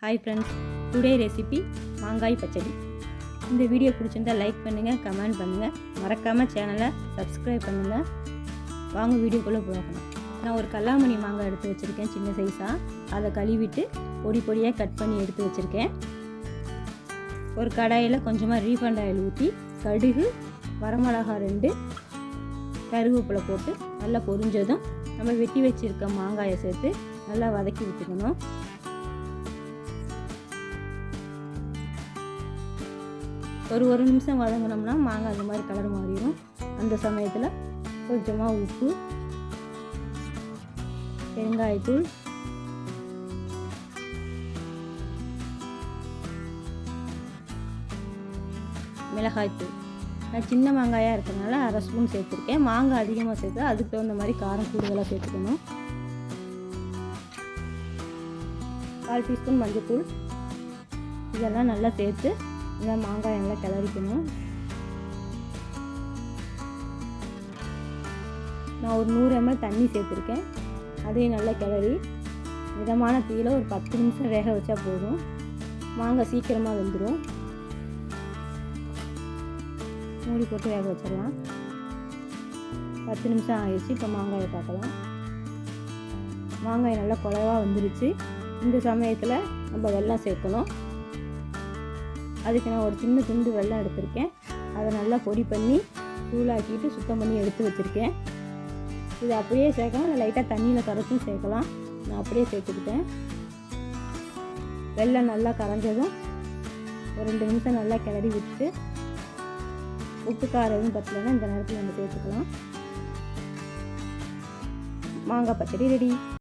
Hi friends, today recipe மாங்காய் பச்சடி. இந்த video பிடிச்சிருந்தால் லைக் பண்ணுங்கள், கமெண்ட் பண்ணுங்கள், மறக்காமல் சேனலை சப்ஸ்கிரைப் பண்ணுங்கள். வாங்க வீடியோக்குள்ளே போகணும். நான் ஒரு கல்லாமணி மாங்காய் எடுத்து வச்சுருக்கேன், சின்ன சைஸாக. அதை கழுவிட்டு பொடி பொடியாக கட் பண்ணி எடுத்து வச்சுருக்கேன். ஒரு கடாயில் கொஞ்சமாக ரீஃபண்ட் ஆயில் ஊற்றி கடுகு, வரமிளகா 2, கருவேப்பிலை போட்டு நல்லா பொரிஞ்சதும் நம்ம வெட்டி வச்சுருக்க மாங்காயை சேர்த்து நல்லா வதக்கி விட்டுக்கணும். ஒரு நிமிஷம் வதங்கினோம்னா மாங்காய் அந்த மாதிரி கலர் மாறிடும். அந்த சமயத்தில் கொஞ்சமாக உப்பு, பெருங்காயத்தூள், மிளகாய்த்தூள். நான் சின்ன மாங்காயாக இருக்கிறதுனால 1/2 ஸ்பூன் சேர்த்துருக்கேன். மாங்காய் அதிகமாக சேர்த்து அதுக்கு தகுந்த மாதிரி காரம் கூடுதலாக சேர்த்துக்கணும். 1/4 டீஸ்பூன் மஞ்சள்தூள். இதெல்லாம் நல்லா சேர்த்து இந்த மாங்காய் நல்லா கிளறிக்கணும். நான் ஒரு 100 ml தண்ணி சேர்த்துருக்கேன். அதையும் நல்லா கிளறி மிதமான தீயில் ஒரு 10 நிமிஷம் வேக வச்சா போதும். மாங்காய் சீக்கிரமாக வெந்துடும். மூடி போட்டு வேக வச்சிடலாம். 10 நிமிஷம் ஆயிடுச்சு. இப்போ மாங்காயை பார்க்கலாம். மாங்காய் நல்லா குழைவாக வந்துருச்சு. இந்த சமயத்தில் நம்ம வெல்லம் சேர்க்கணும். அதுக்கு நான் ஒரு சின்ன துண்டு வெல்லம் எடுத்திருக்கேன். அதை நல்லா பொடி பண்ணி தூளாக்கிட்டு சுத்தம் பண்ணி எடுத்து வச்சுருக்கேன். இது அப்படியே சேர்க்கலாம், இல்லை லைட்டாக தண்ணியில் கரைச்சும் சேர்க்கலாம். நான் அப்படியே சேர்த்துக்கிட்டேன். வெல்லம் நல்லா கரைஞ்சதும் ஒரு 2 நிமிஷம் நல்லா கிளறி விட்டுட்டு உப்பு காரம் எதுவும் பத்தலைன்னா இந்த நேரத்தில் நம்ம சேர்த்துக்கலாம். மாங்காய் பச்சடி ரெடி.